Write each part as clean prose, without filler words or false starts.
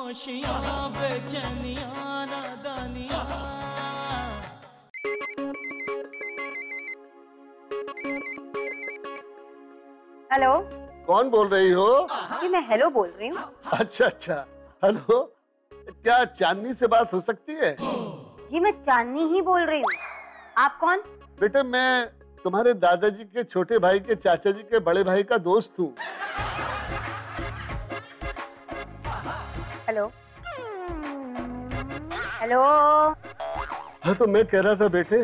खामोशियां बेचैनियां नादानियां। Hello, कौन बोल रही हो? जी मैं हेलो बोल रही हूँ। अच्छा अच्छा, हेलो, क्या चांदनी से बात हो सकती है? जी मैं चांदनी ही बोल रही हूँ। आप कौन? बेटे मैं तुम्हारे दादाजी के छोटे भाई के चाचा जी के बड़े भाई का दोस्त हूँ। Hello hello. हाँ तो मैं कह रहा था बेटे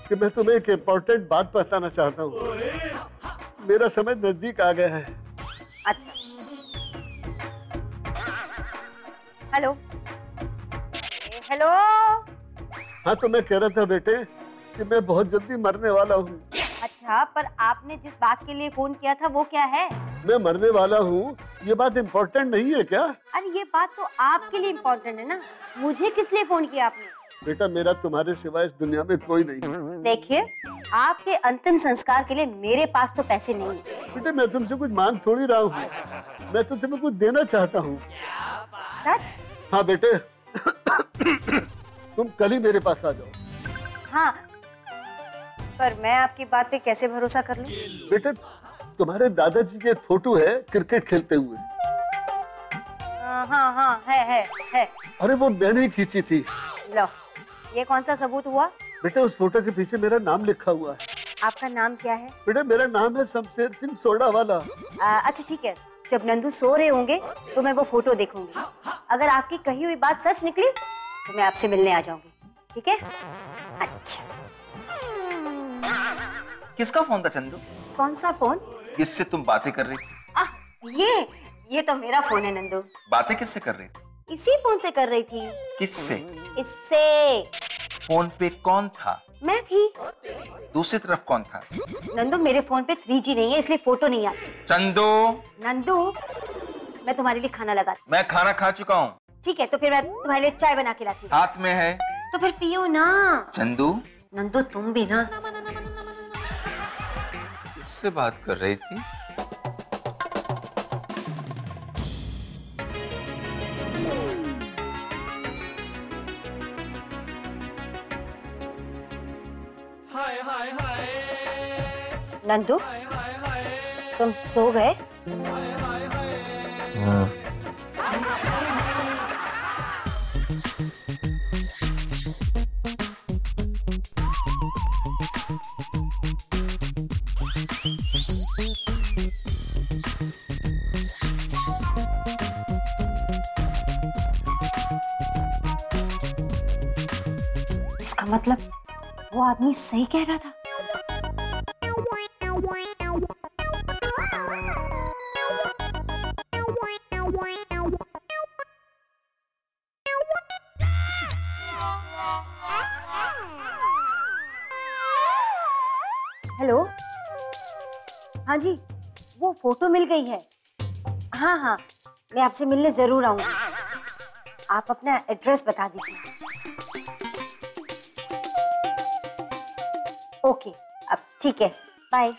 कि मैं तुम्हें एक इम्पोर्टेंट बात बताना चाहता हूँ। मेरा समय नजदीक आ गया है। अच्छा, हेलो हेलो। हाँ तो मैं कह रहा था बेटे कि मैं बहुत जल्दी मरने वाला हूँ। अच्छा, पर आपने जिस बात के लिए फोन किया था वो क्या है? मैं मरने वाला हूँ, ये बात इम्पोर्टेंट नहीं है क्या? अरे ये बात तो आपके लिए इम्पोर्टेंट है ना, मुझे किस लिए फोन किया आपने? बेटा मेरा तुम्हारे सिवा इस दुनिया में कोई नहीं है। देखिए, आपके अंतिम संस्कार के लिए मेरे पास तो पैसे नहीं है। बेटे मैं तुमसे कुछ मांग थोड़ी रहा हूँ, मैं तो तुम्हें कुछ देना चाहता हूँ। सच? हाँ बेटे तुम कल ही मेरे पास आ जाओ। हाँ, पर मैं आपकी बात पे कैसे भरोसा कर लूं? बेटे तुम्हारे दादाजी की एक फोटो है क्रिकेट खेलते हुए। हाँ हाँ, है। अरे वो मैंने ही खींची थी। लो, ये कौन सा सबूत हुआ? बेटे उस फोटो के पीछे मेरा नाम लिखा हुआ है। आपका नाम क्या है? बेटे मेरा नाम है शमशेर सिंह सोडा वाला। अच्छा ठीक है, जब नंदू सो रहे होंगे तो मैं वो फोटो देखूंगी। अगर आपकी कही हुई बात सच निकली तो मैं आपसे मिलने आ जाऊंगी, ठीक है? अच्छा। किसका फोन था चंदू? कौन सा फोन? किससे तुम बातें कर रही थी? ये तो मेरा फोन है नंदू। बातें किससे कर रही थी? इसी फोन से कर रही थी। किससे? इससे। फोन पे कौन था? मैं थी। दूसरी तरफ कौन था? नंदू मेरे फोन पे 3G नहीं है, इसलिए फोटो नहीं आती। चंदू, नंदू, मैं तुम्हारे लिए खाना लगाती। मैं खाना खा चुका हूँ। ठीक है, तो फिर मैं तुम्हारे लिए चाय बना के लाती हूँ। हाथ में है। तो फिर पियो ना। चंदू, नंदू तुम भी ना। किससे बात कर रही थी? नंदू, तुम सो गए? इसका मतलब वो आदमी सही कह रहा था। हेलो, हाँ जी, वो फोटो मिल गई है। हाँ हाँ, मैं आपसे मिलने जरूर आऊंगी। आप अपना एड्रेस बता दीजिए। ओके, अब ठीक है, बाय।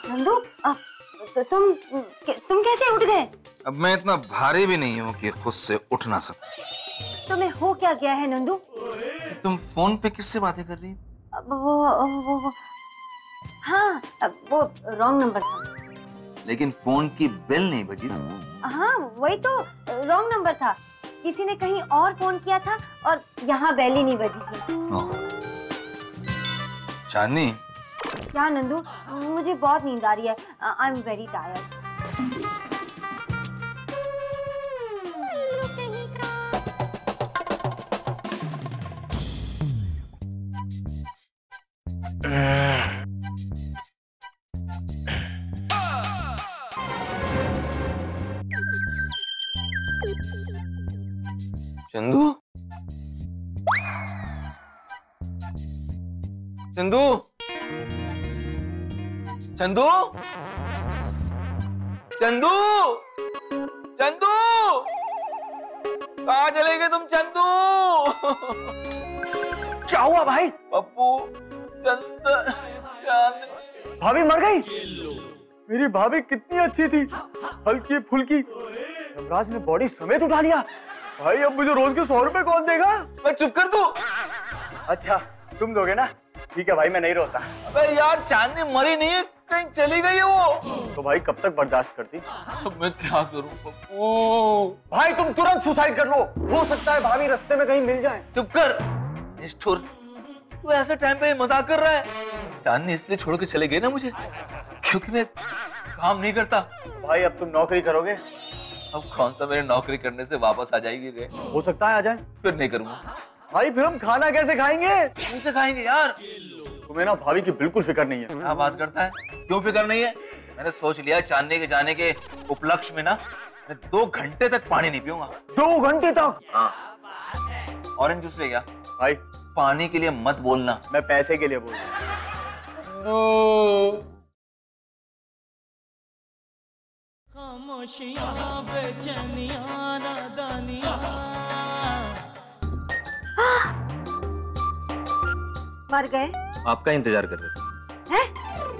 नंदू, तो तुम कैसे उठ गए? अब मैं इतना भारी भी नहीं हूँ कि खुद से उठ ना सकूं। तुम्हें हो क्या गया है नंदू? तुम फोन पे किससे बातें कर रही? वो हाँ, वो रॉन्ग नंबर था। लेकिन फोन की बेल नहीं बजी। हाँ वही तो, रॉन्ग नंबर था। किसी ने कहीं और फोन किया था और यहाँ बेल ही नहीं बजी थी। चांदनी, क्या नंदू, मुझे बहुत नींद आ रही है। I am very tired. Chandu, Chandu, Chandu, Chandu, Chandu, कहाँ चले गए तुम चंदू? क्या हुआ भाई? पप्पू, चंद, चांद, भाभी मर गई? मेरी भाभी कितनी अच्छी थी, हल्की फुल्की। यमराज ने बॉडी समेत उठा लिया। भाई अब मुझे रोज के 100 रुपए कौन देगा? मैं चुप कर दूं? अच्छा तुम दोगे ना? ठीक है भाई, मैं नहीं रोता। अबे यार चांदनी मरी नहीं है, कहीं चली गई है वो। तो भाई कब तक बर्दाश्त करती? अब मैं क्या करूं पप्पू? भाई तुम तुरंत सुसाइड कर लो, हो सकता है भाभी रास्ते में कहीं मिल जाए। चुप कर निष्ठुर, तू ऐसे टाइम पे मजाक कर रहा है? चांदनी इसलिए छोड़ के चले गए ना मुझे क्योंकि मैं काम नहीं करता। भाई अब तुम नौकरी करोगे? अब कौन सा मेरे नौकरी करने से वापस आ जाएगी रे? हो सकता है आ जाए। फिर नहीं करूंगा। भाई फिर हम खाना कैसे खाएंगे? कैसे खाएंगे यार? तुम्हें ना भाभी की बिल्कुल फिक्र नहीं है। क्या बात करता है? क्यों फिक्र नहीं है? मैंने सोच लिया चांदनी के जाने के उपलक्ष्य में ना मैं 2 घंटे तक पानी नहीं पीऊंगा। 2 घंटे तक? हाँ। ऑरेंज जूस ले गया। भाई पानी के लिए मत बोलना। मैं पैसे के लिए बोल रहा हूँ। खामोशियां बेचैनियां नादानियां। मर गए? आपका इंतजार कर रहे थे। हैं?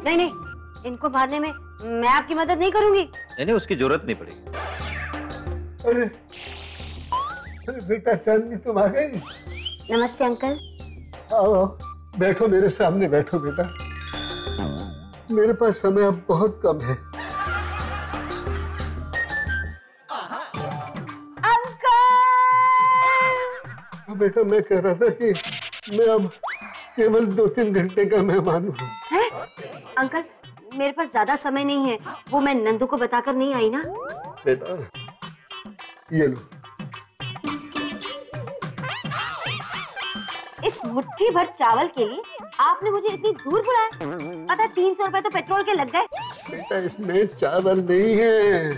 नहीं नहीं, इनको मारने में मैं आपकी मदद नहीं करूंगी। नहीं, उसकी जरूरत नहीं पड़ेगी। अरे अरे बेटा चांदनी तुम आ गई? नमस्ते अंकल। आओ आओ, बैठो मेरे सामने बैठो बेटा। मेरे पास समय अब बहुत कम है। अंकल! बेटा मैं कह रहा था कि मैं अब केवल 2-3 घंटे का मेहमान हूँ। हैं? अंकल मेरे पास ज्यादा समय नहीं है, वो मैं नंदू को बताकर नहीं आई ना। बेटा ये लो। इस मुट्ठी भर चावल के लिए आपने मुझे इतनी दूर बुलाया? पता 300 रुपए तो पेट्रोल के लग गए। बेटा इसमें चावल नहीं है।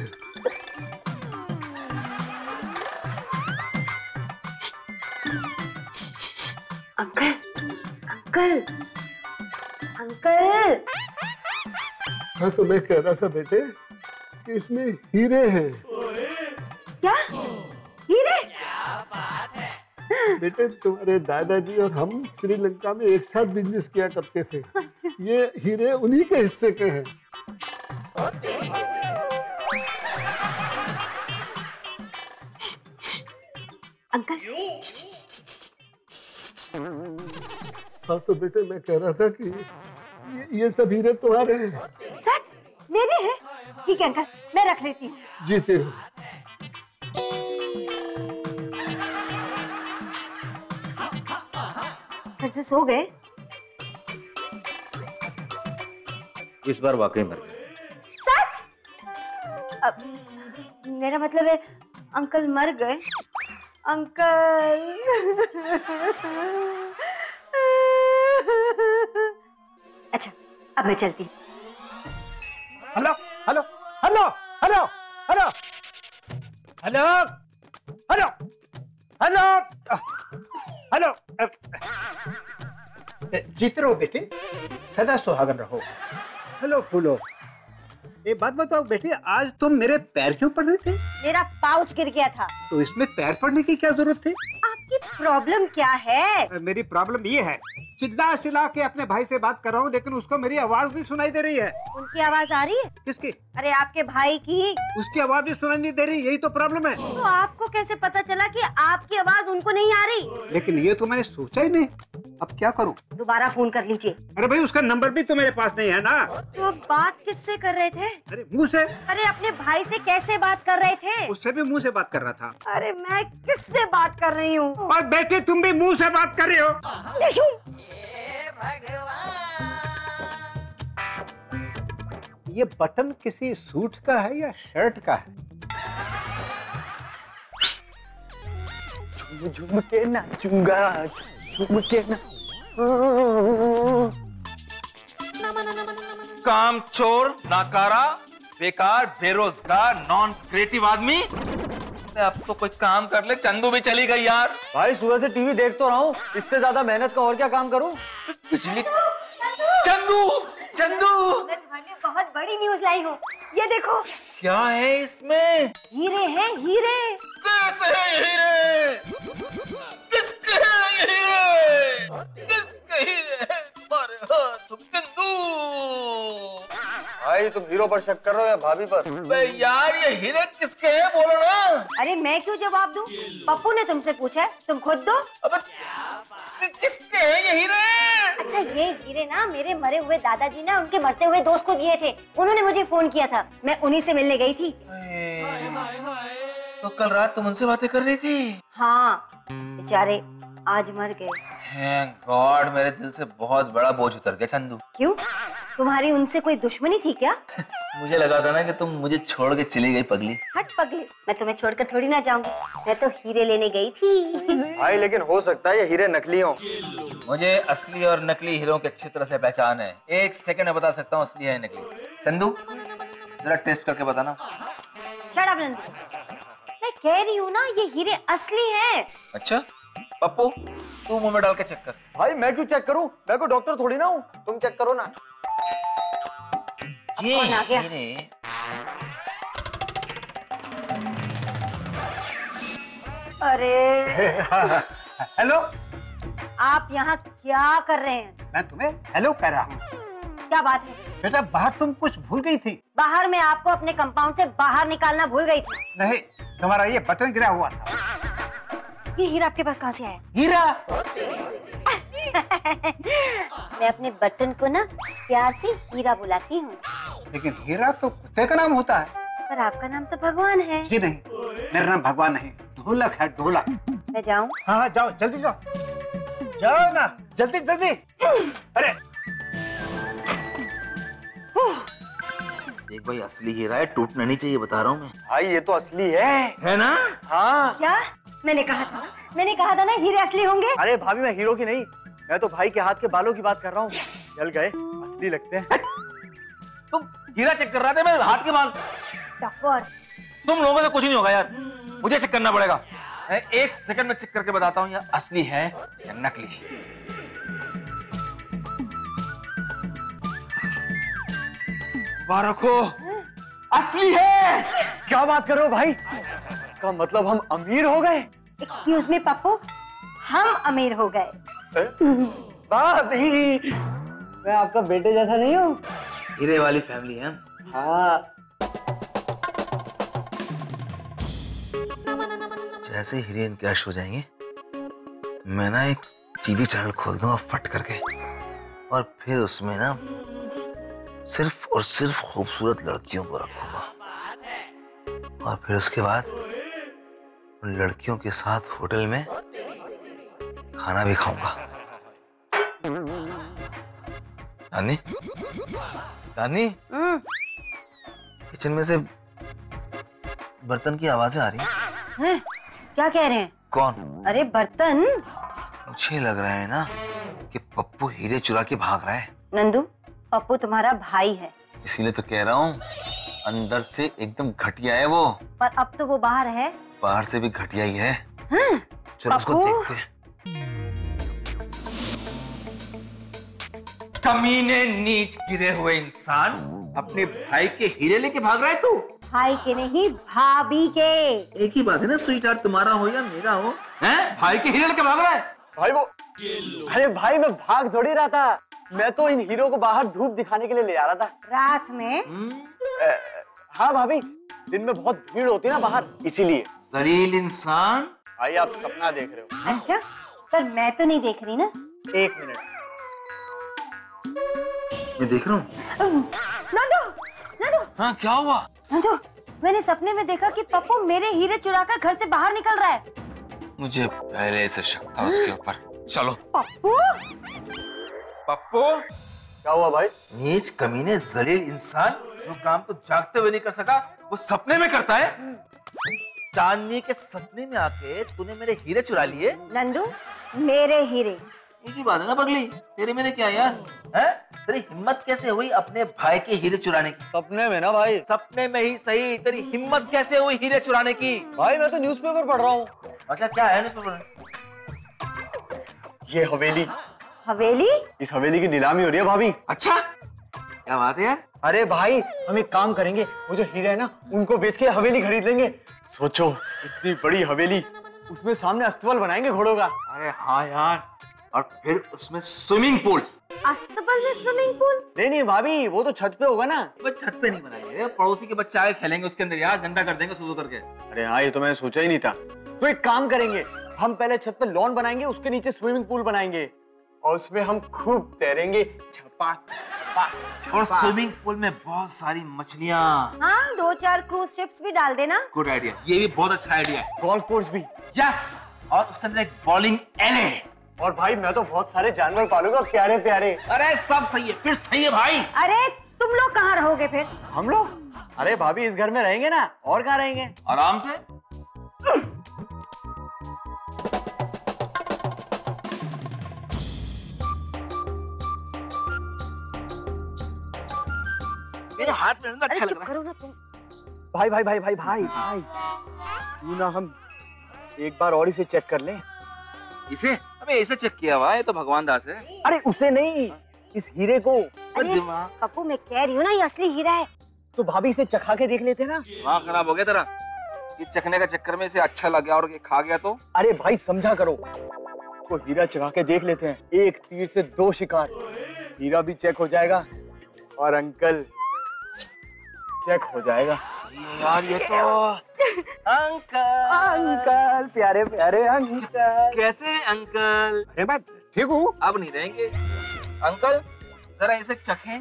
Uncle uncle uncle! हाँ तो मैं कह रहा था बेटे कि इसमें हीरे हैं। क्या हीरे? बेटे तुम्हारे दादाजी और हम श्रीलंका में एक साथ बिजनेस किया करते थे। ये हीरे उन्हीं के हिस्से के हैं। अंकल हाँ तो बेटे मैं कह रहा था कि ये सब हीरे तुम्हारे हैं। सच? मेरे हैं? ठीक है अंकल, मैं रख लेती हूँ। जीते हो। फिर से सो गए? इस बार वाकई मर गए। सच? मेरा मतलब है अंकल मर गए। अंकल! अच्छा अब मैं चलती। Hello hello hello hello hello hello hello hello hello. जीते रहो बेटे, सदा सुहागन रहो। हेलो फूलो, एक बात बताओ बेटे, आज तुम मेरे पैर क्यों पड़ रहे थे? मेरा पाउच गिर गया था। तो इसमें पैर पड़ने की क्या जरूरत थी? आपकी प्रॉब्लम क्या है? मेरी प्रॉब्लम ये है, चिल्ला चिल्ला के अपने भाई से बात कर रहा हूँ लेकिन उसको मेरी आवाज नहीं सुनाई दे रही है। उनकी आवाज आ रही है? किसकी? अरे आपके भाई की। उसकी आवाज भी सुनाई नहीं दे रही, यही तो प्रॉब्लम है। तो आपको कैसे पता चला कि आपकी आवाज उनको नहीं आ रही? लेकिन ये तो मैंने सोचा ही नहीं, अब क्या करूँ? दोबारा फोन कर लीजिए। अरे भाई उसका नंबर भी तो मेरे पास नहीं है ना। तो आप बात किससे कर रहे थे? अरे मुंह से। अरे अपने भाई से कैसे बात कर रहे थे? उससे भी मुंह से बात कर रहा था। अरे मैं किससे बात कर रही हूँ? और बेटे तुम भी मुंह से बात कर रहे हो। ये बटन किसी सूट का है या शर्ट का है? झूम झूम के नाचूंगा, झूम के ना। काम चोर, नाकारा, बेकार, बेरोजगार, नॉन क्रिएटिव आदमी। अब तो कोई काम कर ले। चंदू भी चली गई यार। भाई सुबह से टीवी देख तो रहा हूँ, इससे ज्यादा मेहनत का और क्या काम करूँ? बिजली। चंदू चंदू मैं तुम्हारे लिए बहुत बड़ी न्यूज लाई हूँ, ये देखो। क्या है इसमें? हीरे हैं हीरे। कैसे है हीरे? किसके हैं ये हीरे? किसके हीरे? अरे हाँ तुम चंदू। भाई तुम हीरो पर शक कर रहे हो या भाभी पर? बे यार ये हीरे किसके हैं बोलो ना। अरे मैं क्यों जवाब दूं? पप्पू ने तुमसे पूछा है, तुम खुद दो। अब किसके हैं ये हीरे? अच्छा ये हीरे ना मेरे मरे हुए दादाजी ना उनके मरते हुए दोस्त को दिए थे। उन्होंने मुझे फोन किया था, मैं उन्हीं से मिलने गई थी। तो कल रात तुम उनसे बातें कर रही थी? हाँ बेचारे आज मर गए। थैंक गॉड, मेरे दिल से बहुत बड़ा बोझ उतर गया चंदू। क्यों, तुम्हारी उनसे कोई दुश्मनी थी क्या? मुझे लगा था ना कि तुम मुझे छोड़ के चली गई पगली। हट पगली, मैं तुम्हें छोड़कर थोड़ी ना जाऊंगी, मैं तो हीरे लेने गई थी। भाई लेकिन हो सकता है ये हीरे नकली हो। मुझे असली और नकली हीरों की अच्छी तरह से पहचान है। 1 सेकंड में बता सकता हूँ असली है नकली। चंदू जरा टेस्ट करके बताना। शट अप नंदू, मैं कह रही हूँ ना ये हीरे असली हैं। अच्छा पप्पू तू मुंह में डाल के चेक कर। भाई मैं क्यों चेक करूं? मैं कोई डॉक्टर थोड़ी ना हूँ, तुम चेक करो ना। ये कौन आ गया? हीरे अरे हेलो, आप यहाँ क्या कर रहे हैं? मैं तुम्हें हेलो कह रहा हूँ। क्या बात है? बेटा बाहर तुम कुछ भूल गई थी। बाहर मैं आपको अपने कंपाउंड से बाहर निकालना भूल गई थी। नहीं, तुम्हारा ये बटन गिरा हुआ था। ये हीरा आपके पास कहाँ से आया? हीरा? मैं अपने बटन को ना प्यार से हीरा बुलाती हूँ। लेकिन हीरा तो कुत्ते का नाम होता है। पर आपका नाम तो भगवान है। जी नहीं, मेरा नाम भगवान नहीं, ढोलक है, ढोलक। मैं जाऊँ? हाँ हाँ जाओ, जल्दी जाओ, जाओ ना, जल्दी जल्दी। अरे देख भाई असली हीरा है, टूटना नहीं चाहिए, बता रहा हूँ मैं। भाई ये तो असली है ना? हाँ। क्या? मैंने कहा था ना हीरे असली होंगे। अरे भाभी मैं हीरो की नहीं, मैं तो भाई के हाथ के बालों की बात कर रहा हूँ। जल गए, असली लगते हैं। तुम हीरा चेक कर रहे थे, मेरे हाथ के बाल। डफर। तुम लोगों से कुछ नहीं होगा यार, मुझे चेक करना पड़ेगा। मैं 1 सेकंड में चेक करके बताता हूँ ये असली है या नकली। रखो, असली है। क्या बात कर रहे हो भाई? का मतलब हम अमीर हो गए? एक्सक्यूज मी पप्पू, हम अमीर हो गए। भाभी मैं आपका बेटे जैसा नहीं हूँ? हीरे वाली फैमिली है। हाँ। जैसे हीरोइन क्रश हो जाएंगे, मैं ना एक टीवी चैनल खोल दूंगा फट करके, और फिर उसमें ना सिर्फ और सिर्फ खूबसूरत लड़कियों को रखूंगा, और फिर उसके बाद उन लड़कियों के साथ होटल में खाना भी खाऊंगा। नानी, नानी, किचन में से बर्तन की आवाजें आ रही हैं। क्या कह रहे हैं? कौन? अरे बर्तन। मुझे लग रहा है ना कि पप्पू हीरे चुरा के भाग रहा है। नंदू, पप्पू तुम्हारा भाई है। इसीलिए तो कह रहा हूँ, अंदर से एकदम घटिया है वो। पर अब तो वो बाहर है। बाहर से भी घटिया ही है। चलो उसको पप्पू? देखते हैं। कमीने नीच गिरे हुए इंसान, अपने भाई के हीरे लेके भाग रहा है तू? भाई के नहीं, भाभी के। एक ही बात है ना स्वीटहार्ट, तुम्हारा हो या मेरा हो, हैं? भाई के हीरे लेके भाग रहा है भाई वो, अरे भाई मैं भाग थोड़ी रहा था, मैं तो इन हीरो को बाहर धूप दिखाने के लिए ले जा रहा था। रात में? हाँ भाभी, दिन में बहुत भीड़ होती है ना बाहर, इसीलिए। जलील इंसान। भाई आप सपना देख रहे हो। अच्छा, पर मैं तो नहीं देख रही ना। 1 मिनट। मैं देख रहा हूँ। नंदू, नंदू, हाँ क्या हुआ? नंदू, मैंने सपने में देखा कि पप्पू मेरे हीरे चुराकर घर से बाहर निकल रहा है। मुझे पहले से शक था उसके ऊपर। चलो। पप्पू? पप्पू? क्या हुआ भाई? नीच कमीने जलील इंसान, जो काम तो जागते हुए नहीं कर सका वो सपने में करता है। चांदनी के सपने में आके तूने मेरे हीरे चुरा लिए। नंदू, मेरे हीरे। एक ही बात है ना पगली, तेरे मेरे क्या यार, हैं? तेरी हिम्मत कैसे हुई अपने भाई के हीरे चुराने की? सपने में ना भाई। सपने में ही सही, तेरी हिम्मत कैसे हुई हीरे चुराने की? भाई मैं तो न्यूज़पेपर पढ़ रहा हूँ। अच्छा क्या है न्यूज़पेपर? ये हवेली। हवेली? इस हवेली की नीलामी हो रही है भाभी। अच्छा क्या बात है यार? अरे भाई हम एक काम करेंगे, वो जो हीरे है ना उनको बेच के हवेली खरीद लेंगे। सोचो इतनी बड़ी हवेली, उसमें सामने अस्तबल बनाएंगे घोड़ों का। अरे हाँ यार, और फिर उसमें स्विमिंग पूल। अस्तबल में स्विमिंग पूल? नहीं भाभी, वो तो छत पे होगा ना। बस छत पे नहीं बनाएंगे, पड़ोसी के बच्चे आगे खेलेंगे उसके अंदर यार, गंदा कर देंगे सूजू करके। अरे हाँ, ये तो मैंने सोचा ही नहीं था। तो एक काम करेंगे, हम पहले छत पे लॉन बनाएंगे, उसके नीचे स्विमिंग पूल बनाएंगे और उसमें हम खूब तैरेंगे। और स्विमिंग पूल में बहुत सारी मछलियाँ। हाँ, 2-4 क्रूज शिप्स भी डाल देना। गुड आइडिया, ये भी बहुत अच्छा आइडिया है। गोल्फ कोर्स भी। यस, और उसके अंदर एक बॉलिंग एरिया। और भाई मैं तो बहुत सारे जानवर पालूंगा, प्यारे प्यारे। अरे सब सही है, फिर सही है भाई। अरे तुम लोग कहाँ रहोगे फिर? हम लोग? अरे भाभी, इस घर में रहेंगे ना, और कहाँ रहेंगे? आराम से। मेरे हाथ में ना अच्छा लग रहा है। करो ना तुम। भाई भाई भाई भाई भाई भाई, क्यों ना हम एक बार और इसे चेक कर लें? इसे? अबे इसे चेक किया हुआ, ये तो भगवान दास है। अरे उसे नहीं, इस हीरे को। अरे पप्पू, मैं कह रही हूँ ना, ये असली हीरा है। तो भाभी इसे चखा के देख लेते ना। दिमाग खराब हो गया तेरा, ये चखने का चक्कर में इसे अच्छा लग गया और ये खा गया तो? अरे भाई समझा करो, तो हीरा चखा के देख लेते हैं, एक तीर से 2 शिकार। हीरा भी चेक हो जाएगा और अंकल चेक हो जाएगा। यार ये तो अंकल, अंकल, प्यारे प्यारे अंकल। कैसे अंकल? अरे मैं ठीक हूँ। अब नहीं रहेंगे अंकल, जरा इसे चखें।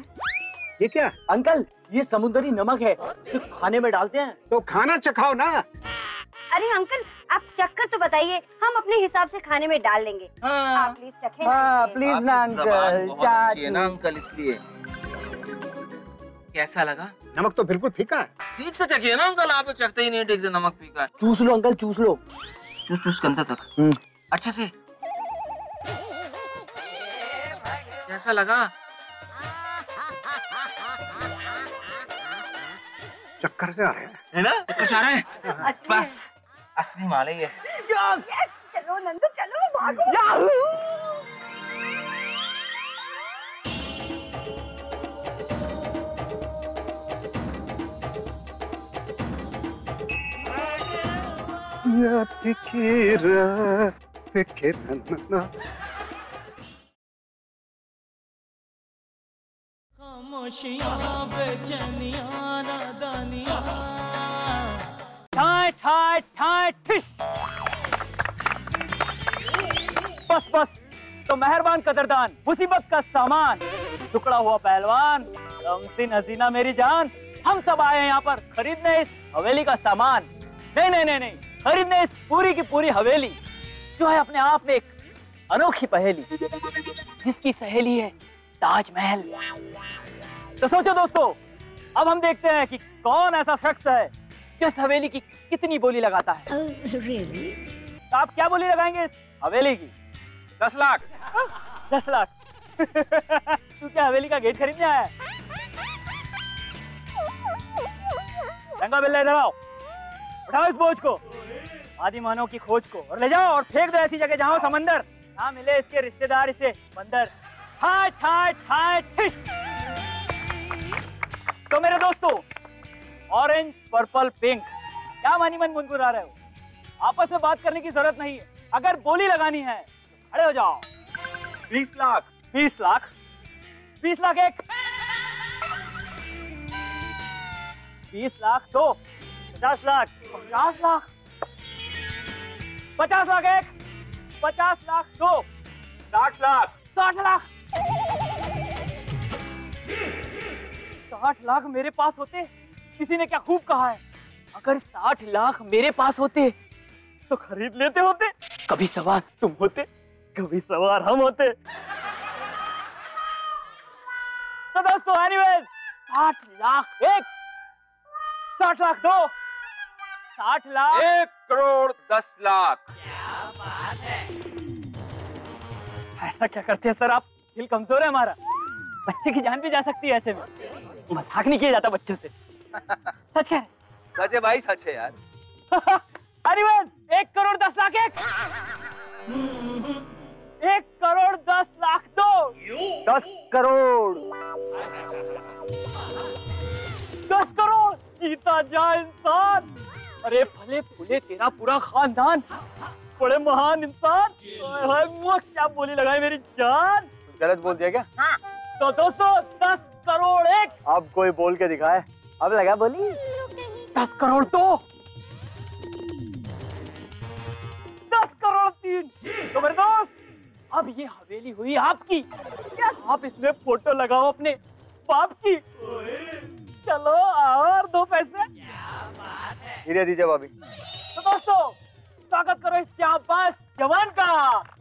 ये क्या? अंकल, ये समुद्री नमक है, सिर्फ खाने में डालते हैं। तो खाना चखाओ ना। अरे अंकल, आप चक्कर तो बताइए, हम अपने हिसाब से खाने में डाल लेंगे। हाँ। आप प्लीज चखें ना हाँ इसे। प्लीज ना आपकी जबान अंकल, बहुत अच्छी है ना अंकल, इसलिए। कैसा लगा? नमक तो बिल्कुल फीका है। ठीक से चखिए ना अंकल, आप तो चखते ही नहीं ठीक से, नमक फीका है। चूस लो अंकल, चूस लो। चूस चूस के अंदर तक अच्छे से। कैसा लगा? चक्कर से आ रहे हैं। है ना? कैसा आ रहा है? असली बस असली माल है ये। Yes, चलो नंदू, चलो भागो। खामोशियाँ, बेचैनियाँ, नादानियाँ। ठाए ठाए ठाए ठिश। बस बस, तो मेहरबान कदरदान, मुसीबत का सामान, टुकड़ा हुआ पहलवान, रमसीन हसीना मेरी जान, हम सब आए हैं यहाँ पर खरीदने इस हवेली का सामान। नहीं नहीं नहीं नहीं, खरीदने इस पूरी की पूरी हवेली, जो है अपने आप में एक अनोखी पहेली, जिसकी सहेली है ताजमहल। तो सोचो दोस्तों, अब हम देखते हैं कि कौन ऐसा शख्स है जो इस हवेली की कितनी बोली लगाता है। तो आप क्या बोली लगाएंगे इस हवेली की? 10 लाख। 10 लाख। तू क्या हवेली का गेट खरीदने आया है? रंगा बिल्ला, इधर आओ, उठाओ इस बोझ को, आदि मानव की खोज को, और ले जाओ और फेंक दो ऐसी जगह जहां समंदर ना मिले इसके रिश्तेदार इसे बंदर। ठाए ठाए ठाए ठिश। तो मेरे दोस्तों, ऑरेंज, पर्पल, पिंक, क्या मानी मन गुनगुना रहे हो? आपस में बात करने की जरूरत नहीं है, अगर बोली लगानी है तो खड़े हो जाओ। 20 लाख। 20 लाख। 20 लाख एक। 20 लाख दो। 50 लाख। 50 लाख। 50 लाख एक। 50 लाख दो। 60 लाख। 60 लाख। 60 लाख मेरे पास होते, किसी ने क्या खूब कहा है, अगर 60 लाख मेरे पास होते तो खरीद लेते होते। कभी सवार तुम होते, कभी सवार हम होते। तो दोस्तों, एनीवेज, 60 लाख एक, 60 लाख दो, 60 लाख 1 करोड़ 10 लाख। ऐसा क्या करते हैं सर आप? दिल कमजोर है हमारा, बच्चे की जान भी जा सकती है ऐसे में। मजाक नहीं किया जाता बच्चों से। सच कह रहे? सच है भाई, सच है यार। एनीवेज, 1 करोड़ 10 लाख एक, 1 करोड़ 10 लाख दो, 10 करोड़, 10 करोड़। जीता जा इंसान। अरे फले फूले तेरा पूरा खानदान, बड़े महान इंसान। क्या बोली लगाई मेरी जान। गलत बोल दिया क्या? हाँ। तो दोस्तों 10 करोड़ एक। अब कोई बोल के दिखाए। अब लगा बोली 10 करोड़ 2, 10 करोड़ 3। तो मेरे दोस्त अब ये हवेली हुई आपकी। क्या आप इसमें फोटो लगाओ अपने बाप की। चलो और 2 पैसे। हीरे दीजिए भाभी। तो दोस्तों स्वागत करो इस जांबाज जवान का।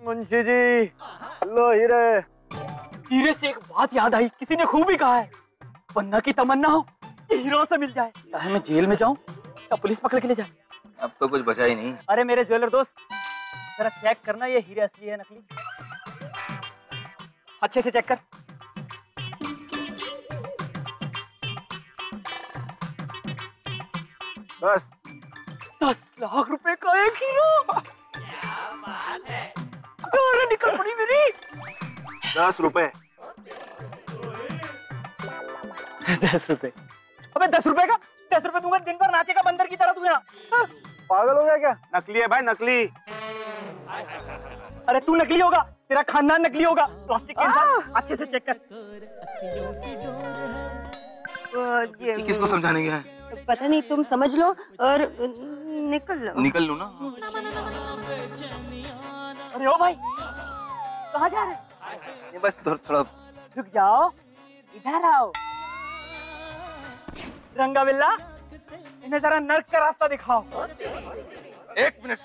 मुंशी जी लो हीरे। हीरे से एक बात याद आई, किसी ने खूब ही कहा है बन्ना की तमन्ना हो कि हीरो से मिल जाए, चाहे मैं जेल में जाऊं या पुलिस पकड़ के ले जाए। अब तो कुछ बचा ही नहीं। अरे मेरे ज्वेलर दोस्त जरा चेक करना ये हीरे असली है नकली। अच्छे से चेक कर। बस 10 लाख रुपए का एक हीरो। अरे निकल पड़ी मेरी। 10 रुपए। 10 रुपए। अबे 10 रुपए का 10 रुपए दूंगा, दिन भर नाचेगा बंदर की तरह तू यहाँ। पागल हो गया क्या? नकली है भाई नकली। अरे तू नकली होगा, तेरा खानदान नकली होगा, प्लास्टिक के इंसान। अच्छे से चेक कर। कि किसको समझाने गया है? पता नहीं, तुम समझ लो और निकल लो। निकल लूं ना। अरे ओ भाई कहाँ जा रहे हैं? ये बस थोड़ा रुक जाओ, इधर आओ। रंगा बिल्ला इन्हें जरा नर्क का रास्ता दिखाओ। 1 मिनट।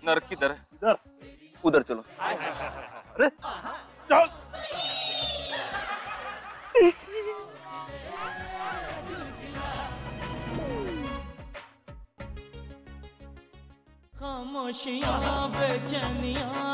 नर्क की तरह उधर चलो। अरे चल। खामोशियां बेचैनियां